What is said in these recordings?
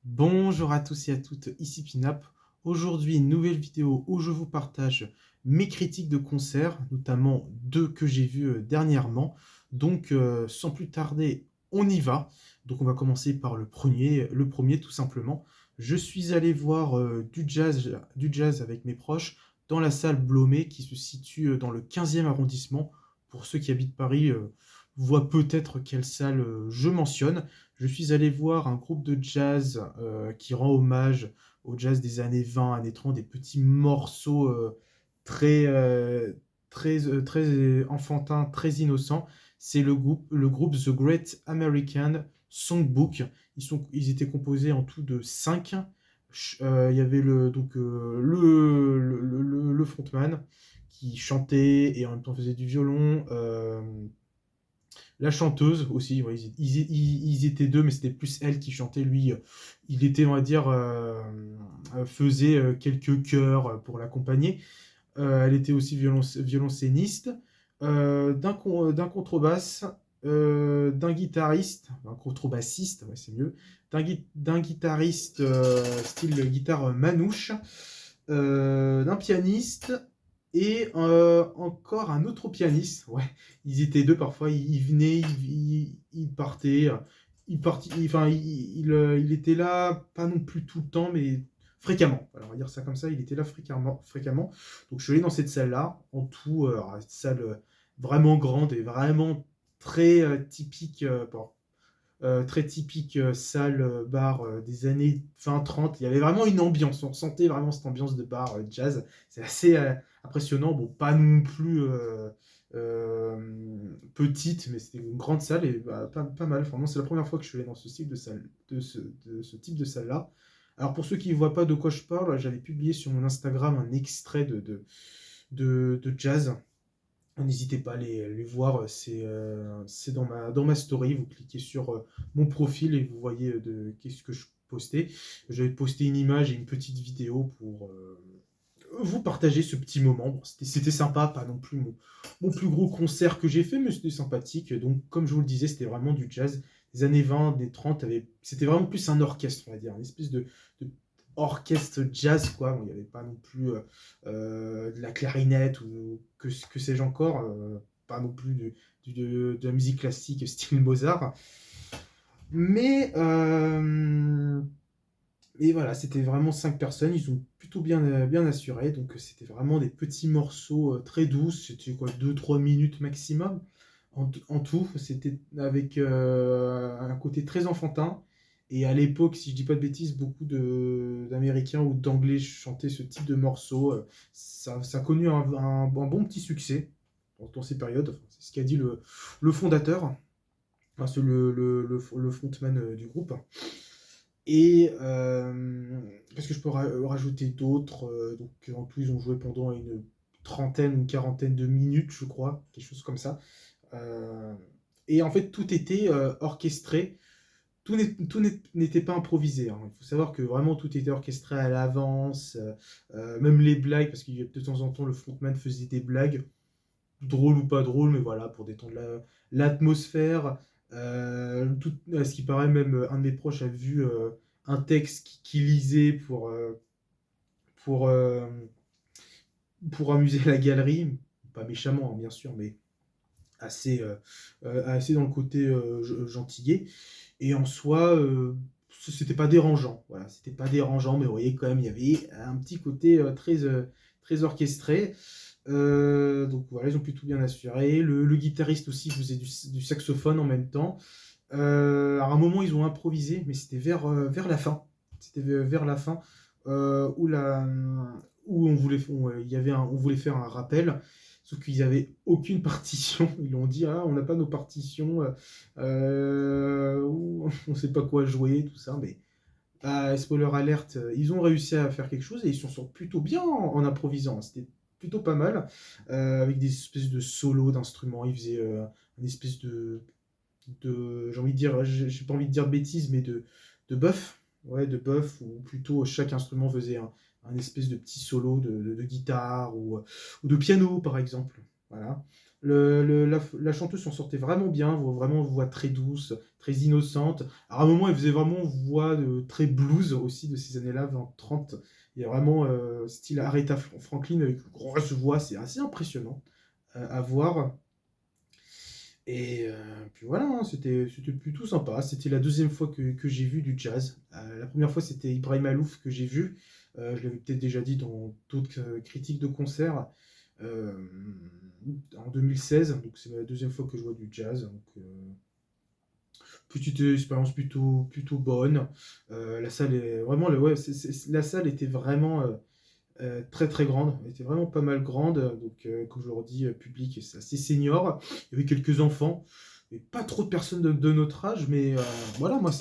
Bonjour à tous et à toutes, ici Pinap. Aujourd'hui, une nouvelle vidéo où je vous partage mes critiques de concerts, notamment deux que j'ai vus dernièrement. Donc, sans plus tarder, on y va. Donc, on va commencer par le premier tout simplement. Je suis allé voir du jazz avec mes proches dans la salle Blomet qui se situe dans le 15e arrondissement. Pour ceux qui habitent Paris, voient peut-être quelle salle je mentionne. Je suis allé voir un groupe de jazz qui rend hommage au jazz des années 20, années 30, des petits morceaux très, très enfantins, très innocents. C'est le groupe The Great American Songbook. Ils étaient composés en tout de 5. Il y avait le frontman qui chantait et en même temps faisait du violon. La chanteuse aussi, ouais, ils étaient deux, mais c'était plus elle qui chantait. Lui, il était, on va dire, faisait quelques chœurs pour l'accompagner. Elle était aussi violoncelliste, d'un contrebasse, d'un guitariste, un contrebassiste, ouais, c'est mieux, d'un guitariste style guitare manouche, d'un pianiste et encore un autre pianiste. Ouais, ils étaient deux parfois, ils venaient, ils partaient. Enfin, il était là, pas non plus tout le temps, mais fréquemment. Alors, on va dire ça comme ça, il était là fréquemment. Donc, je suis allé dans cette salle-là, en tout, cette salle vraiment grande et vraiment très typique. Bon, très typique salle, bar des années fin 30. Il y avait vraiment une ambiance, on ressentait vraiment cette ambiance de bar jazz. C'est assez impressionnant, bon, pas non plus petite, mais c'était une grande salle et bah, pas mal. Vraiment, c'est la première fois que je suis allé dans ce type de salle, de ce type de salle-là. Alors pour ceux qui ne voient pas de quoi je parle, j'avais publié sur mon Instagram un extrait de jazz. N'hésitez pas à les voir, c'est dans ma story. Vous cliquez sur mon profil et vous voyez qu'est-ce que je postais. J'avais posté une image et une petite vidéo pour vous partager ce petit moment. Bon, c'était sympa, pas non plus mon plus gros concert que j'ai fait, mais c'était sympathique. Donc, comme je vous le disais, c'était vraiment du jazz des années 20, des 30. C'était vraiment plus un orchestre, on va dire, une espèce de orchestre jazz, quoi. Bon, il n'y avait pas non plus de la clarinette ou que sais-je encore. Pas non plus de la musique classique style Mozart. Mais et voilà, c'était vraiment 5 personnes, ils ont plutôt bien assuré, donc c'était vraiment des petits morceaux très doux, c'était quoi, 2-3 minutes maximum en tout, c'était avec un côté très enfantin, et à l'époque, si je dis pas de bêtises, beaucoup d'Américains ou d'Anglais chantaient ce type de morceaux, ça a connu un bon petit succès dans ces périodes, enfin, c'est ce qu'a dit le fondateur, enfin, c'est le frontman du groupe. Et qu'est-ce que je peux rajouter d'autre donc en tout, ils ont joué pendant une trentaine, une quarantaine de minutes, je crois, quelque chose comme ça. Euh, et en fait, tout était orchestré. Tout n'était pas improvisé, hein. Il faut savoir que vraiment tout était orchestré à l'avance, même les blagues, parce que de temps en temps, le frontman faisait des blagues, drôles ou pas drôles, mais voilà, pour détendre l'atmosphère. À ce qui paraît, même un de mes proches a vu un texte qui lisait pour, euh, pour amuser la galerie. Pas méchamment, hein, bien sûr, mais assez dans le côté gentillet. Et en soi, c'était pas dérangeant. Voilà, c'était pas dérangeant, mais vous voyez quand même, il y avait un petit côté très orchestré. Donc voilà, ils ont plutôt bien assuré. Le guitariste aussi faisait du saxophone en même temps. À un moment, ils ont improvisé, mais c'était vers la fin. C'était vers la fin où, où on voulait faire un rappel, sauf qu'ils n'avaient aucune partition. Ils ont dit, ah, on n'a pas nos partitions, on ne sait pas quoi jouer, tout ça. Mais spoiler alerte, ils ont réussi à faire quelque chose et ils s'en sortent plutôt bien en improvisant. C'était plutôt pas mal, avec des espèces de solos d'instruments. Ils faisaient une espèce j'ai envie de dire, j'ai pas envie de dire de bêtises, mais de buff, ouais, de buff, ou plutôt chaque instrument faisait un espèce de petit solo de guitare ou de piano, par exemple. Voilà. La chanteuse s'en sortait vraiment bien, vraiment voix très douce, très innocente. Alors, à un moment, elle faisait vraiment voix très blues aussi de ces années-là, 20-30. Il y a vraiment style Aretha Franklin avec une grosse voix, c'est assez impressionnant à voir. Et puis voilà, hein, c'était plutôt sympa. C'était la deuxième fois que j'ai vu du jazz. La première fois, c'était Ibrahim Alouf que j'ai vu. Je l'avais peut-être déjà dit dans d'autres critiques de concerts euh, en 2016. Donc c'est la deuxième fois que je vois du jazz. Donc, petite expérience plutôt bonne. La salle est vraiment, ouais, la salle était vraiment très très grande. Elle était vraiment pas mal grande. Donc, comme je le redis, public, c'est assez senior. Il y avait quelques enfants. Et pas trop de personnes de notre âge, mais voilà, moi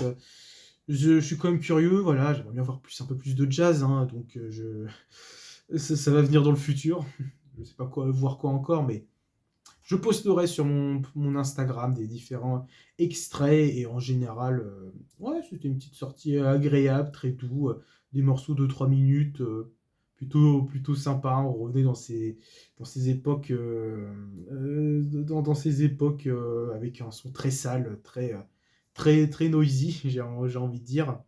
je suis quand même curieux, voilà, j'aimerais bien voir un peu plus de jazz, hein, donc ça va venir dans le futur. Je sais pas voir quoi encore, mais je posterai sur mon Instagram des différents extraits et en général, ouais, c'était une petite sortie agréable, très doux, des morceaux de 3 minutes, plutôt sympa. On revenait dans ces époques, dans ces époques avec un son très sale, très noisy, j'ai envie de dire.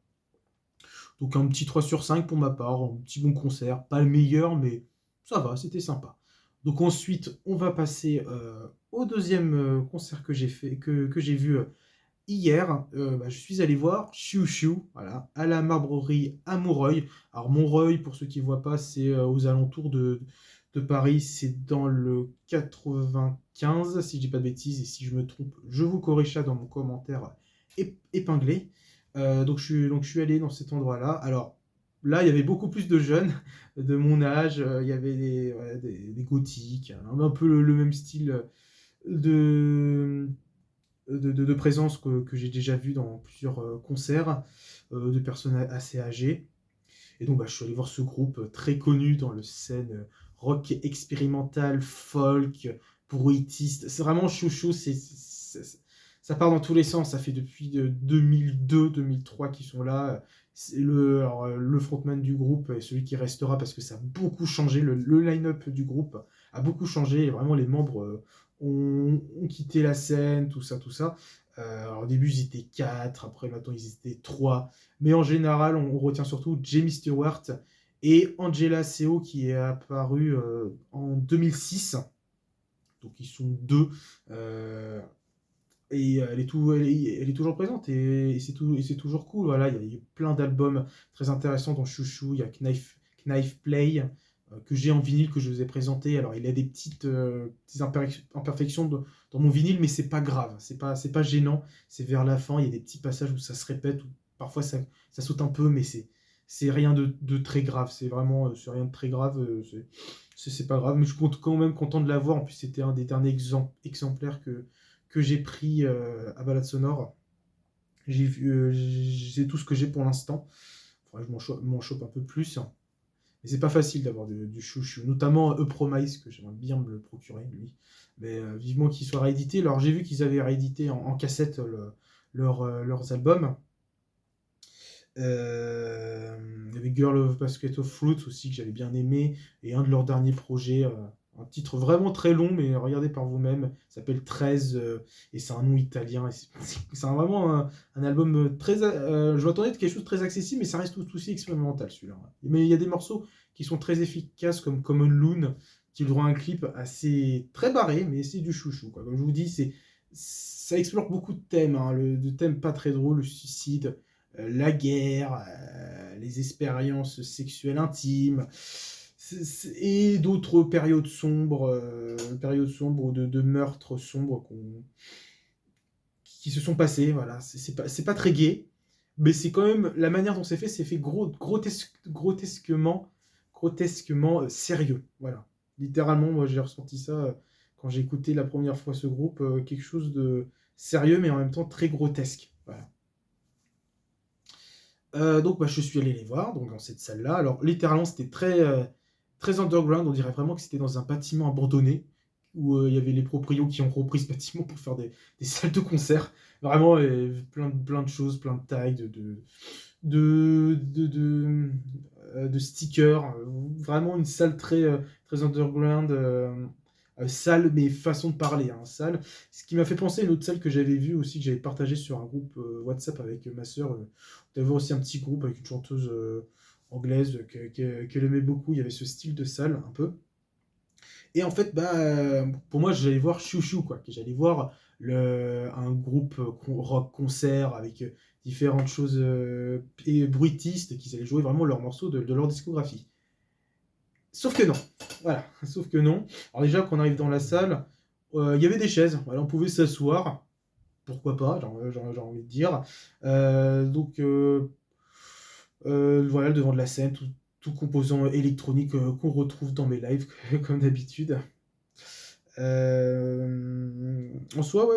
Donc un petit 3 sur 5 pour ma part, un petit bon concert, pas le meilleur, mais ça va, c'était sympa. Donc ensuite, on va passer au deuxième concert que j'ai vu hier. Je suis allé voir Chiu Chiu, voilà, à la Marbrerie à Montreuil. Alors Montreuil, pour ceux qui ne voient pas, c'est aux alentours de Paris, c'est dans le 95, si je dis pas de bêtises, et si je me trompe, je vous corrige ça dans mon commentaire épinglé. Donc je suis allé dans cet endroit-là. Alors là, il y avait beaucoup plus de jeunes de mon âge. Il y avait des gothiques, un peu le même style de, de présence que j'ai déjà vu dans plusieurs concerts de personnes assez âgées. Et donc, je suis allé voir ce groupe très connu dans le scène rock expérimental, folk, bruitiste. C'est vraiment chouchou, ça part dans tous les sens. Ça fait depuis 2002-2003 qu'ils sont là. Le frontman du groupe est celui qui restera parce que ça a beaucoup changé. Le line-up du groupe a beaucoup changé et vraiment les membres ont quitté la scène, tout ça, tout ça. Alors, au début, ils étaient 4, après maintenant, ils étaient 3. Mais en général, on retient surtout Jamie Stewart et Angela Seo qui est apparue en 2006. Donc ils sont deux. Euh, et elle est toujours présente et c'est toujours cool. Voilà, il y a plein d'albums très intéressants dans Chouchou. Il y a Knife Play que j'ai en vinyle que je vous ai présenté. Alors il a des petites imperfections dans mon vinyle, mais c'est pas grave, c'est pas gênant. C'est vers la fin, il y a des petits passages où ça se répète, où parfois ça saute un peu, mais c'est rien de très grave. C'est vraiment c'est rien de très grave. C'est pas grave, mais je suis quand même content de l'avoir. En plus, c'était un des derniers exemplaires que j'ai pris à Balade Sonore. C'est tout ce que j'ai pour l'instant. Faudrait que je m'en chope un peu plus. Mais c'est pas facile d'avoir du chouchou, notamment Eupromise, que j'aimerais bien me le procurer, lui. Mais vivement qu'il soit réédité. Alors j'ai vu qu'ils avaient réédité en cassette leurs albums. Il y avait Girl of Basket of Fruits aussi que j'avais bien aimé. Et un de leurs derniers projets, un titre vraiment très long, mais regardez par vous-même, s'appelle 13 et c'est un nom italien. C'est vraiment un album je m'attendais de quelque chose de très accessible, mais ça reste tout aussi expérimental celui-là. Mais il y a des morceaux qui sont très efficaces comme Common Loon, qui auront un clip assez très barré, mais c'est du chouchou, quoi. Comme je vous dis, ça explore beaucoup de thèmes, hein, de thèmes pas très drôles, le suicide, la guerre, les expériences sexuelles intimes, et d'autres périodes sombres de meurtres sombres qui se sont passés. Voilà, c'est pas très gai, mais c'est quand même la manière dont c'est fait grotesquement sérieux. Voilà, littéralement, moi j'ai ressenti ça quand j'ai écouté la première fois ce groupe, quelque chose de sérieux mais en même temps très grotesque. Voilà. Donc je suis allé les voir donc dans cette salle-là. Alors littéralement c'était très underground, on dirait vraiment que c'était dans un bâtiment abandonné où il y avait les proprios qui ont repris ce bâtiment pour faire des salles de concert. Vraiment plein de choses, plein de tags, de, de, de, de stickers. Vraiment une salle très underground. sale, mais façon de parler, hein, sale. Ce qui m'a fait penser à une autre salle que j'avais vue aussi, que j'avais partagée sur un groupe WhatsApp avec ma sœur. On avait aussi un petit groupe avec une chanteuse anglaise qu'elle aimait beaucoup. Il y avait ce style de salle un peu. Et en fait, pour moi, j'allais voir Chouchou, quoi. Que j'allais voir un groupe rock concert avec différentes choses et bruitistes qui allaient jouer vraiment leurs morceaux de leur discographie. Sauf que non. Voilà. Sauf que non. Alors déjà, quand on arrive dans la salle, il y avait des chaises. Voilà, on pouvait s'asseoir. Pourquoi pas, j'ai envie de dire. Donc, voilà, devant de la scène, tout composant électronique qu'on retrouve dans mes lives, comme d'habitude. En soi, ouais,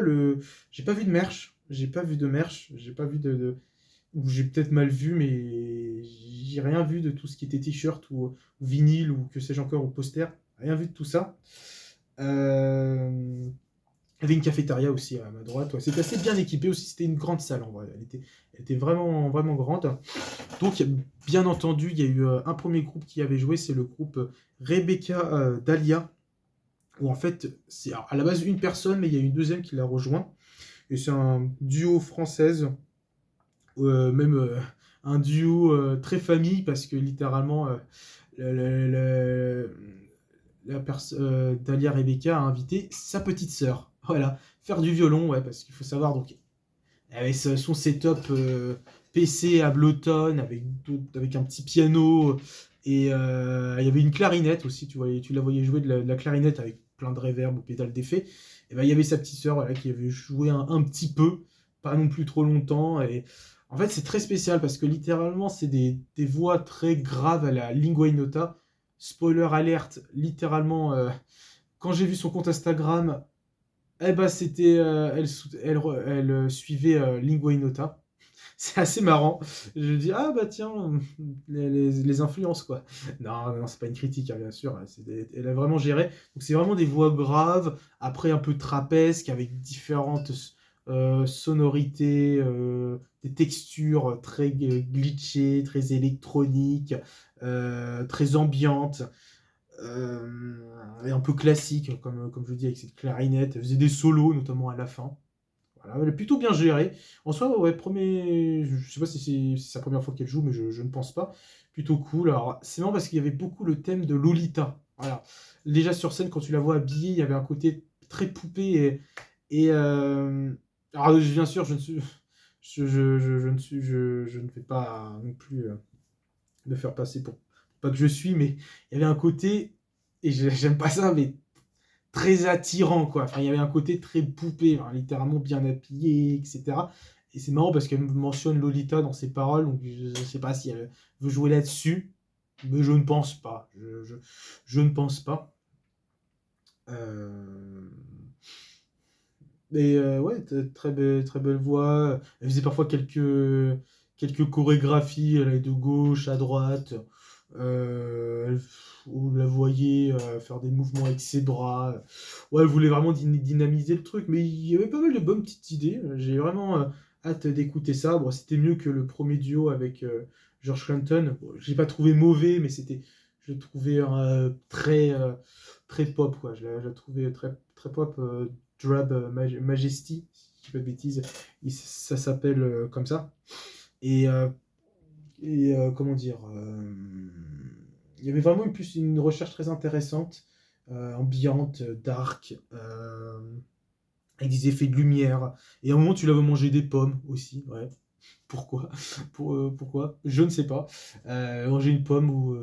j'ai pas vu de merch. J'ai pas vu de merch. J'ai pas vu ou j'ai peut-être mal vu, mais j'ai rien vu de tout ce qui était t-shirt ou vinyle ou que sais-je encore, ou poster. Rien vu de tout ça. Il y avait une cafétéria aussi à ma droite. Ouais. C'était assez bien équipé aussi. C'était une grande salle en vrai. Elle était vraiment, vraiment grande. Donc, bien entendu, il y a eu un premier groupe qui avait joué. C'est le groupe Rebecca Dahlia. Où en fait, c'est à la base une personne, mais il y a une deuxième qui l'a rejoint. Et c'est un duo française, même un duo très famille, parce que littéralement, le- le- le- Dahlia Rebecca a invité sa petite sœur. Voilà, faire du violon, ouais, parce qu'il faut savoir, donc, avec son setup PC Ableton, avec un petit piano, et il y avait une clarinette aussi, tu la voyais jouer de la clarinette avec plein de reverb ou pédales d'effet. Et ben, il y avait sa petite sœur voilà, qui avait joué un petit peu, pas non plus trop longtemps. Et en fait, c'est très spécial parce que littéralement, c'est des voix très graves à la lingua ignota. Spoiler alerte, littéralement, quand j'ai vu son compte Instagram, eh ben, c'était, elle suivait Lingua Ignota. C'est assez marrant. Je dis, ah bah tiens, les influences quoi. Non, non, c'est pas une critique, hein, bien sûr. Elle a vraiment géré. Donc c'est vraiment des voix graves, après un peu trapesques, avec différentes sonorités, des textures très glitchées, très électroniques, très ambiantes. Et un peu classique, comme je vous dis, avec cette clarinette. Elle faisait des solos, notamment à la fin. Voilà, elle est plutôt bien gérée. En soi, ouais, je sais pas si c'est sa première fois qu'elle joue, mais je ne pense pas. Plutôt cool. Alors, c'est marrant parce qu'il y avait beaucoup le thème de Lolita. Voilà. Déjà sur scène, quand tu la vois habillée, il y avait un côté très poupée. Alors, bien sûr, je ne suis. Je ne suis. Je ne vais pas non plus me faire passer pour pas que je suis, mais il y avait un côté, et j'aime pas ça, mais très attirant, quoi. Enfin, il y avait un côté très poupée, hein, littéralement bien habillé, etc. Et c'est marrant parce qu'elle mentionne Lolita dans ses paroles, donc je ne sais pas si elle veut jouer là-dessus, mais je ne pense pas. Je ne pense pas. Euh... Ouais, très belle voix. Elle faisait parfois quelques chorégraphies, elle allait de gauche à droite. Euh, vous la voyez faire des mouvements avec ses bras. Ouais, elle voulait vraiment dynamiser le truc, mais il y avait pas mal de bonnes petites idées. J'ai vraiment hâte d'écouter ça. Bon, c'était mieux que le premier duo avec George Clinton. Bon, je l'ai pas trouvé mauvais, mais je l'ai trouvé très pop, quoi. Je l'ai trouvé très pop. Drab Majesty, si je dis pas de bêtises, ça s'appelle comme ça. Et, euh, comment dire, il y avait vraiment une recherche très intéressante, ambiante, dark, avec des effets de lumière. Et à un moment, tu la veux manger des pommes aussi, ouais. Pourquoi pourquoi Je ne sais pas. Manger une pomme ou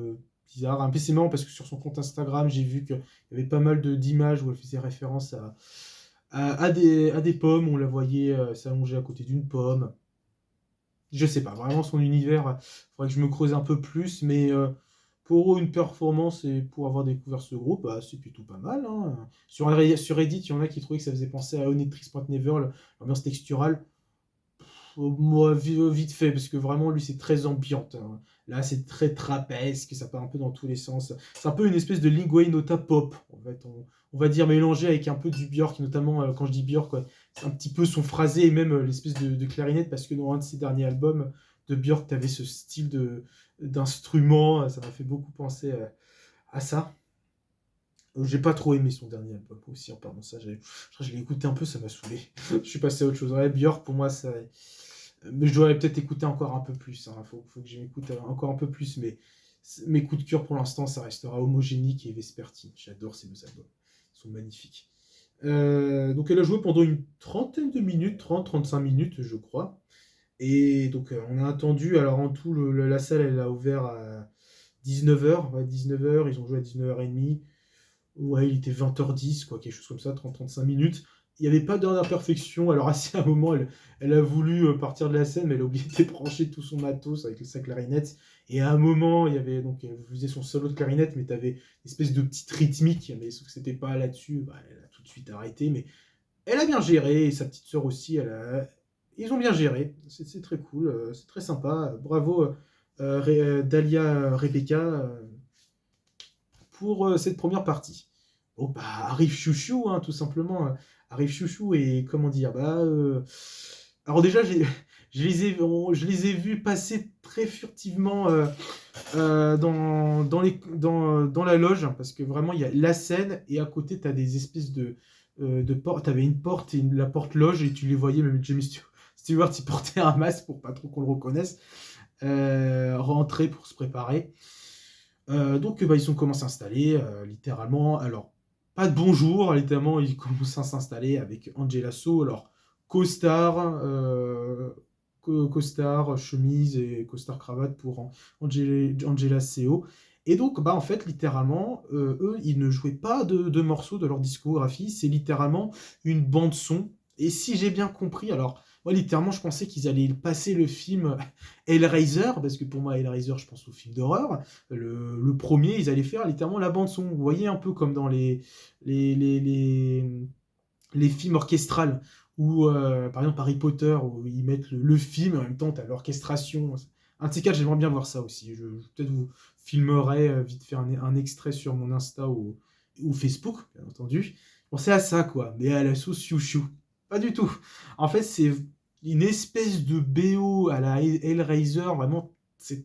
bizarre. Un peu c'est marrant parce que sur son compte Instagram, j'ai vu qu'il y avait pas mal d'images où elle faisait référence à des pommes. On la voyait s'allonger à côté d'une pomme. Je sais pas, vraiment son univers, il faudrait que je me creuse un peu plus, mais pour une performance et pour avoir découvert ce groupe, bah, c'est plutôt pas mal, hein. Sur Reddit, il y en a qui trouvaient que ça faisait penser à Onitrix.never, l'ambiance texturale. Moi, vite fait, parce que vraiment, lui, c'est très ambiante, hein. Là, c'est très trapesque, ça part un peu dans tous les sens. C'est un peu une espèce de lingua nota pop, en fait. On va dire mélangé avec un peu du Björk, notamment quand je dis Björk, quoi, c'est un petit peu son phrasé et même l'espèce de clarinette, parce que dans un de ses derniers albums de Björk, tu avais ce style d'instrument, ça m'a fait beaucoup penser à ça. J'ai pas trop aimé son dernier album aussi, en parlant de ça. Je l'ai écouté un peu, ça m'a saoulé. Je suis passé à autre chose. Ouais, Björk, pour moi, ça. Mais je devrais peut-être écouter encore un peu plus. Hein. Faut que j'écoute encore un peu plus. Mais mes coups de cœur pour l'instant, ça restera Homogenic et Vespertine. J'adore ces deux albums. Ils sont magnifiques. Donc elle a joué pendant une trentaine de minutes, 30-35 minutes, je crois. Et donc on a attendu. Alors en tout, la salle, elle a ouvert à 19h. Ouais, 19h, ils ont joué à 19h30. Ouais, il était 20h10, quoi, quelque chose comme ça, 30-35 minutes. Il n'y avait pas d'heure d'imperfection. Alors, à un moment, elle a voulu partir de la scène, mais elle a oublié de débrancher tout son matos avec sa clarinette. Et à un moment, il y avait, donc, elle faisait son solo de clarinette, mais tu avais une espèce de petite rythmique, mais sauf que c'était pas là-dessus. Bah, elle a tout de suite arrêté, mais elle a bien géré, et sa petite sœur aussi, ils ont bien géré. C'est très cool, c'est très sympa. Bravo, Dalia, Rebecca. Pour cette première partie. Bon, bah, arrive Chouchou, hein, tout simplement. Arrive Chouchou et comment dire, alors déjà, je les ai vus passer très furtivement dans la loge, parce que vraiment, il y a la scène et à côté, tu as des espèces de portes. Tu avais une porte et la porte loge et tu les voyais, même James Stewart, il portait un masque pour pas trop qu'on le reconnaisse. Rentrer pour se préparer. Donc ils ont commencé à s'installer, littéralement. Alors, pas de bonjour, littéralement, ils commencent à s'installer avec Angela So. Alors, costard, costard, chemise et costard cravate pour Angela Co. Et donc, en fait, littéralement, eux, ils ne jouaient pas de morceaux de leur discographie, c'est littéralement une bande-son. Et si j'ai bien compris, alors, moi, littéralement, je pensais qu'ils allaient passer le film Hellraiser, parce que pour moi, Hellraiser, je pense au film d'horreur. Le premier, ils allaient faire littéralement la bande-son. Vous voyez, un peu comme dans les, les, les, les films orchestrales, où, par exemple, Harry Potter, où ils mettent le film, et en même temps, tu as l'orchestration. Un de ces quatre, j'aimerais bien voir ça aussi. Peut-être vous filmerai vite fait un extrait sur mon Insta ou Facebook, bien entendu. Pensez à ça, quoi. Mais à la sauce chouchou. Pas du tout. En fait, c'est une espèce de BO à la Hellraiser, vraiment.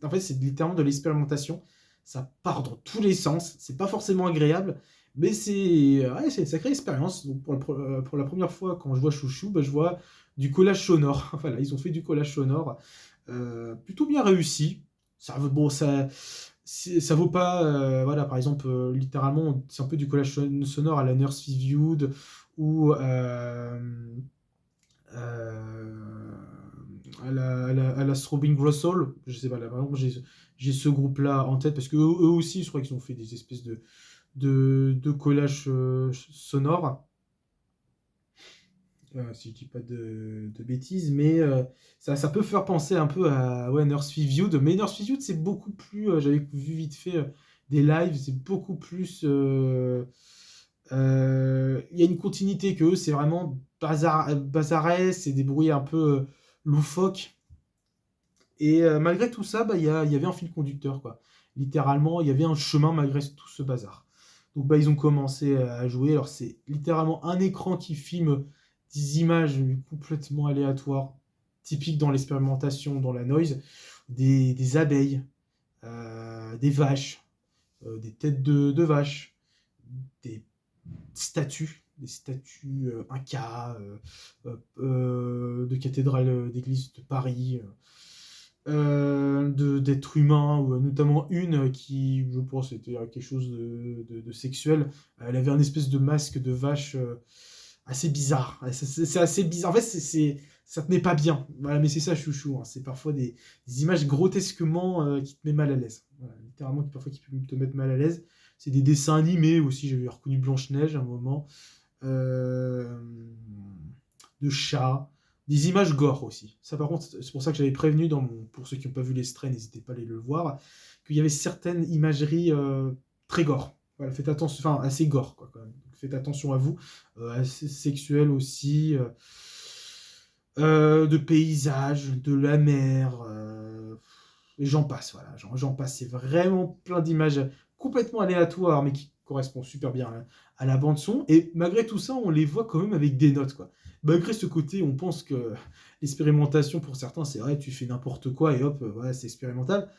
En fait, c'est littéralement de l'expérimentation. Ça part dans tous les sens. C'est pas forcément agréable. Mais c'est une sacrée expérience. Donc pour la première fois, quand je vois Chouchou, je vois du collage sonore. Voilà, ils ont fait du collage sonore plutôt bien réussi. Ça vaut pas, voilà, par exemple, littéralement, c'est un peu du collage sonore à la Nurse Viewed ou à la Strobing Grossol. Je sais pas, là, par exemple, j'ai ce groupe-là en tête parce que eux aussi, je crois qu'ils ont fait des espèces de collage sonore, si je dis pas de bêtises, mais ça peut faire penser un peu à ouais, Nurse Viewed, mais Nurse Viewed c'est beaucoup plus, j'avais vu vite fait des lives, c'est beaucoup plus, il y a une continuité que eux, c'est vraiment bazarais, c'est des bruits un peu loufoques, et malgré tout ça, il y avait un fil conducteur, quoi. Littéralement, il y avait un chemin malgré tout ce bazar. Donc ils ont commencé à jouer. Alors c'est littéralement un écran qui filme des images complètement aléatoires, typiques dans l'expérimentation, dans la noise, des abeilles, des vaches, des têtes de vaches, des des statues incas, de cathédrales d'église de Paris. D'êtres humains, ou notamment une qui, je pense, était quelque chose de sexuel. Elle avait un espèce de masque de vache assez bizarre. Ouais, c'est assez bizarre. En fait, ça tenait pas bien. Voilà, mais c'est ça, chouchou. Hein. C'est parfois des images grotesquement qui te mettent mal à l'aise. Voilà, littéralement, parfois qui peuvent te mettre mal à l'aise. C'est des dessins animés aussi. J'avais reconnu Blanche-Neige à un moment. Euh, de chats. Des images gore aussi. Ça, par contre, c'est pour ça que j'avais prévenu, pour ceux qui n'ont pas vu l'extrait, n'hésitez pas à aller le voir, qu'il y avait certaines imageries très gore. Voilà, faites attention, enfin, assez gore, quoi, quand même. Donc, faites attention à vous. Assez sexuel aussi. De paysages, de la mer. Et j'en passe, voilà. J'en passe. C'est vraiment plein d'images complètement aléatoires, mais qui correspondent super bien à la bande-son. Et malgré tout ça, on les voit quand même avec des notes, quoi. Malgré ce côté, on pense que l'expérimentation, pour certains, c'est vrai, tu fais n'importe quoi et hop, voilà, c'est expérimental.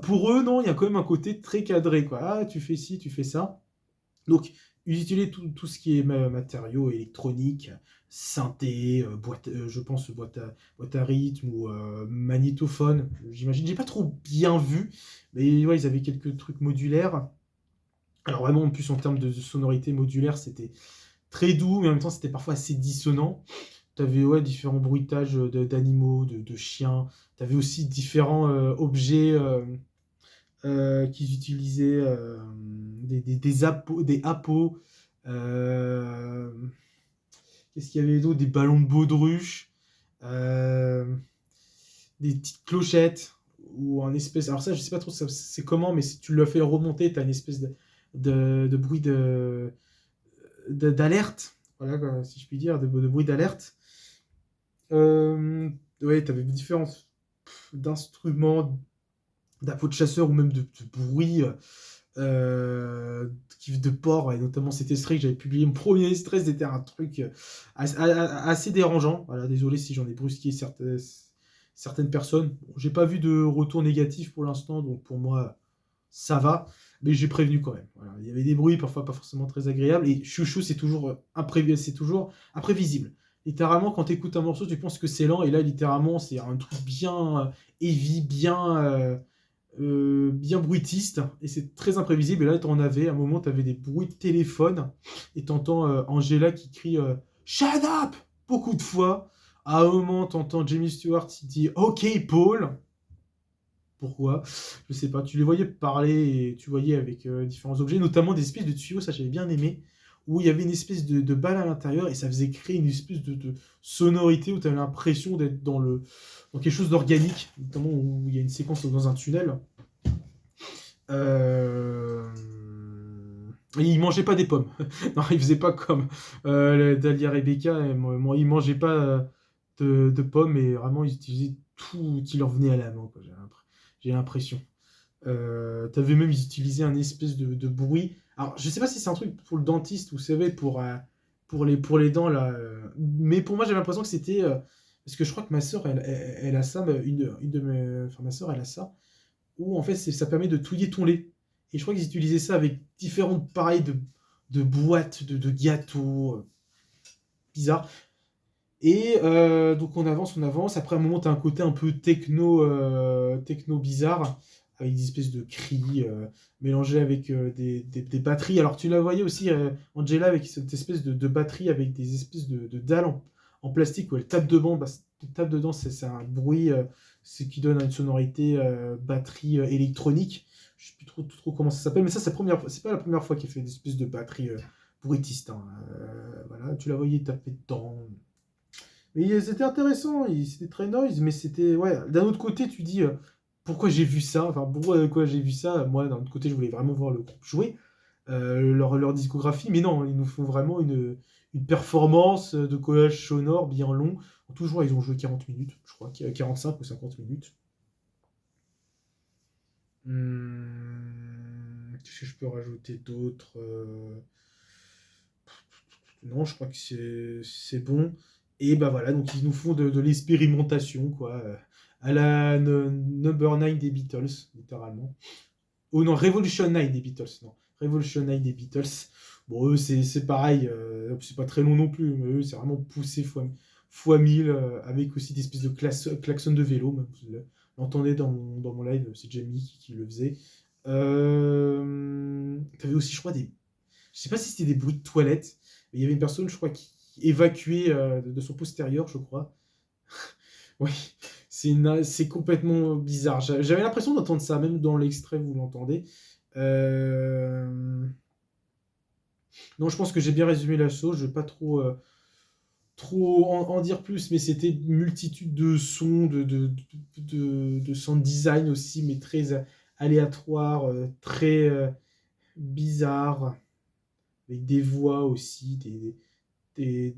Pour eux, non, il y a quand même un côté très cadré, quoi. Ah, tu fais ci, tu fais ça. Donc, Ils utilisaient tout ce qui est matériaux électroniques, synthé, je pense boîte à rythme ou magnétophone, j'imagine. J'ai pas trop bien vu, mais ouais, ils avaient quelques trucs modulaires. Alors vraiment, en plus, en termes de sonorité modulaire, c'était très doux, mais en même temps, c'était parfois assez dissonant. Tu avais ouais, différents bruitages d'animaux, de chiens. Tu avais aussi différents objets qu'ils utilisaient, des appos. euh, Qu'est-ce qu'il y avait d'autre? Des ballons de baudruche, euh, des petites clochettes, ou un espèce. Alors ça, je sais pas trop c'est comment, mais si tu le fais remonter, tu as une espèce de bruit d'alerte. Voilà, quoi, si je puis dire, de bruit d'alerte. Euh, ouais, tu avais différents d'instruments, d'appos de chasseur ou même de bruit de porc, et notamment cet extrait que j'avais publié. Mon premier extrait, c'était un truc assez dérangeant. Voilà, désolé si j'en ai brusqué certaines personnes. Bon, j'ai pas vu de retour négatif pour l'instant, donc pour moi, ça va. Mais j'ai prévenu quand même. Voilà. Il y avait des bruits, parfois pas forcément très agréables. Et chouchou, c'est toujours imprévisible. Littéralement, quand tu écoutes un morceau, tu penses que c'est lent. Et là, littéralement, c'est un truc bien heavy, bien bruitiste, et c'est très imprévisible. Et là, t'en avais, à un moment, t'avais des bruits de téléphone, et t'entends Angela qui crie Shut up beaucoup de fois. À un moment, t'entends Jamie Stewart qui dit OK, Paul. Pourquoi? Je sais pas. Tu les voyais parler et tu voyais avec différents objets, notamment des espèces de tuyaux, ça j'avais bien aimé, où il y avait une espèce de balle à l'intérieur et ça faisait créer une espèce de sonorité où tu avais l'impression d'être dans quelque chose d'organique, notamment où il y a une séquence dans un tunnel. Euh... Et il mangeait pas des pommes. Non, il faisait pas comme Dahlia Rebecca. Ils mangeaient pas de pommes, et vraiment ils utilisaient tout qui leur venait à la main, quoi, j'ai l'impression. T'avais même, ils utilisaient un espèce de bruit. Alors, je sais pas si c'est un truc pour le dentiste, vous savez, pour les dents, là. Mais pour moi, j'ai l'impression que c'était. Parce que je crois que ma soeur, elle a ça, une de mes. Enfin, ma soeur, elle a ça. Où, en fait, ça permet de touiller ton lait. Et je crois qu'ils utilisaient ça avec différentes pareilles de boîtes, de gâteaux. Bizarres. Et donc on avance. Après un moment, tu as un côté un peu techno bizarre, avec des espèces de cris mélangés avec des batteries. Alors tu la voyais aussi, Angela, avec cette espèce de batterie avec des espèces de dalles en plastique où elle tape dedans. Bah, tape dedans, c'est un bruit c'est qui donne une sonorité batterie électronique. Je sais plus trop comment ça s'appelle, mais ça c'est pas la première fois qu'il fait des espèces de batteries bruitistes, hein. Voilà, tu la voyais taper dedans. Mais c'était intéressant, c'était très noise, mais c'était. Ouais, d'un autre côté, tu dis pourquoi j'ai vu ça? Enfin, pourquoi j'ai vu ça? Moi, d'un autre côté, je voulais vraiment voir le groupe jouer, leur discographie, mais non, ils nous font vraiment une performance de collage sonore bien long. En tout, ils ont joué 40 minutes, je crois, 45 ou 50 minutes. Qu'est-ce que je peux rajouter d'autre? Non, je crois que c'est bon. Et bah voilà, donc ils nous font de l'expérimentation, quoi. À la Number 9 des Beatles, littéralement. Oh non, Revolution 9 des Beatles, non. Revolution 9 des Beatles. Bon, eux, c'est pareil, c'est pas très long non plus, mais eux, c'est vraiment poussé fois 1000, avec aussi des espèces de klaxons de vélo, même. Vous l'entendez dans mon live, c'est Jamie qui le faisait. T'avais aussi, je crois, je sais pas si c'était des bruits de toilette, mais il y avait une personne, je crois, qui évacuait de son postérieur, je crois. Oui, c'est complètement bizarre. J'avais l'impression d'entendre ça, même dans l'extrait, vous l'entendez. Euh, Non, je pense que j'ai bien résumé la chose. Je ne vais pas trop en dire plus, mais c'était une multitude de sons, de sound design aussi, mais très aléatoires, très bizarres, avec des voix aussi, non, il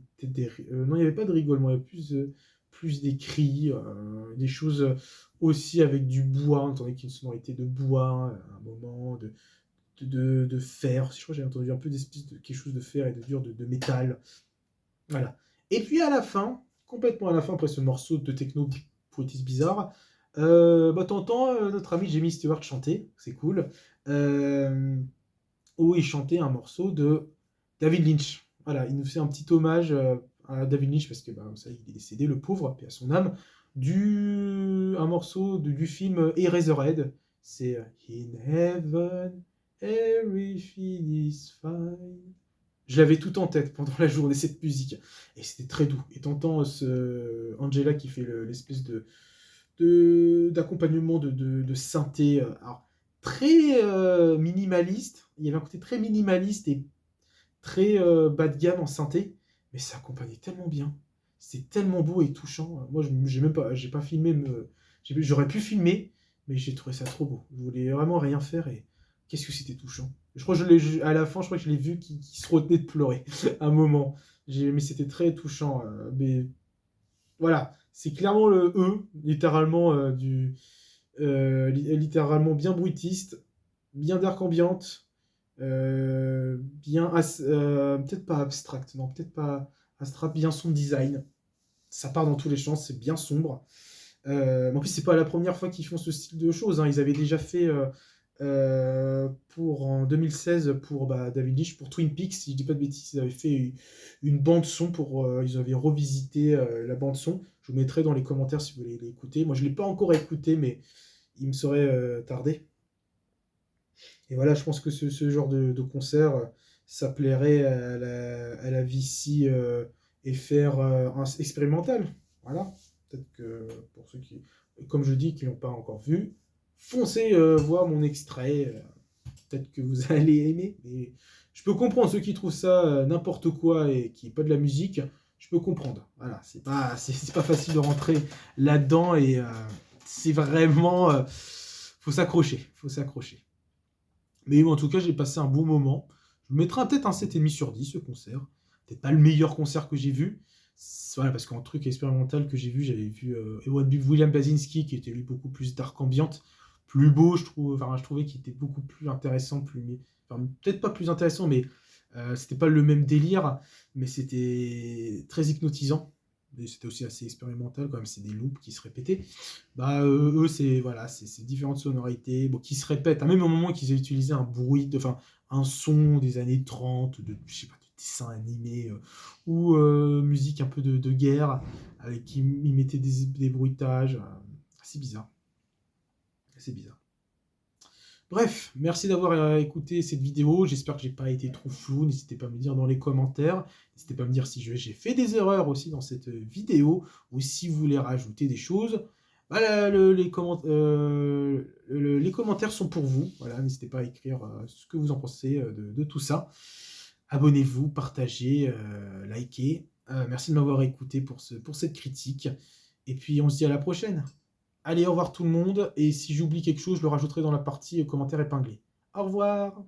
n'y avait pas de rigolement, il y avait plus des cris, des choses aussi avec du bois, on entendait qu'il y a une sonorité de bois à un moment, de fer. Je crois que j'ai entendu un peu d'espèce de quelque chose de fer et de dur de métal. Voilà. Et puis à la fin, complètement à la fin, après ce morceau de techno poétiste bizarre, bah, t'entends notre ami Jamie Stewart chanter, c'est cool, où il chantait un morceau de David Lynch. Voilà, il nous fait un petit hommage à David Lynch, parce que ça, il est décédé, le pauvre, paix à son âme, un morceau du film Eraserhead. C'est In Heaven, everything is fine. Je l'avais tout en tête pendant la journée, cette musique. Et c'était très doux. Et t'entends Angela qui fait l'espèce d'accompagnement de synthé. Alors, très minimaliste. Il y avait un côté très minimaliste et très bas de gamme en synthé. Mais ça accompagnait tellement bien. C'est tellement beau et touchant. Moi, j'ai pas filmé. J'aurais pu filmer, mais j'ai trouvé ça trop beau. Je voulais vraiment rien faire et qu'est-ce que c'était touchant. Je crois que à la fin, je crois que je l'ai vu qui se retenait de pleurer à un moment. Mais c'était très touchant. Mais voilà, c'est clairement le E, littéralement, littéralement bien bruitiste, bien dark ambiante, peut-être pas abstract, non, peut-être pas abstract, bien son design. Ça part dans tous les champs, c'est bien sombre. En plus, c'est pas la première fois qu'ils font ce style de choses, hein. Ils avaient déjà fait en 2016 pour David Lynch, pour Twin Peaks, si je dis pas de bêtises, ils avaient fait une bande son ils avaient revisité la bande son. Je vous mettrai dans les commentaires si vous voulez l'écouter. Moi, je l'ai pas encore écouté, mais il me serait tardé. Et voilà, je pense que ce genre de concert, ça plairait à la VC FR expérimentale. Voilà. Peut-être que pour ceux qui, comme je dis, qui l'ont pas encore vu, foncez voir mon extrait. Peut-être que vous allez aimer. Mais je peux comprendre ceux qui trouvent ça n'importe quoi et qui n'est pas de la musique. Je peux comprendre. Voilà, c'est pas facile de rentrer là-dedans et c'est vraiment, faut s'accrocher, faut s'accrocher. Mais en tout cas, j'ai passé un bon moment. Je mettrai peut-être un 7,5 sur 10 ce concert. Peut-être pas le meilleur concert que j'ai vu. Voilà, parce qu'en truc expérimental que j'ai vu, j'avais vu William Basinski, qui était lui beaucoup plus dark ambiante, plus beau, je trouve. Enfin, je trouvais qu'il était beaucoup plus intéressant, enfin, peut-être pas plus intéressant, mais c'était pas le même délire, mais c'était très hypnotisant. Mais c'était aussi assez expérimental, quand même, c'est des loops qui se répétaient. Eux, c'est voilà, c'est différentes sonorités qui se répètent. À même au moment qu'ils aient utilisé enfin, un son des années 30, je sais pas, de dessin animé, ou musique un peu de guerre, avec qui ils mettaient des bruitages. C'est bizarre. C'est bizarre. Bref, merci d'avoir écouté cette vidéo. J'espère que j'ai pas été trop flou. N'hésitez pas à me dire dans les commentaires. N'hésitez pas à me dire si j'ai fait des erreurs aussi dans cette vidéo ou si vous voulez rajouter des choses. Les commentaires sont pour vous. Voilà, n'hésitez pas à écrire ce que vous en pensez de tout ça. Abonnez-vous, partagez, likez. Merci de m'avoir écouté pour cette critique. Et puis on se dit à la prochaine. Allez, au revoir tout le monde, et si j'oublie quelque chose, je le rajouterai dans la partie commentaires épinglés. Au revoir!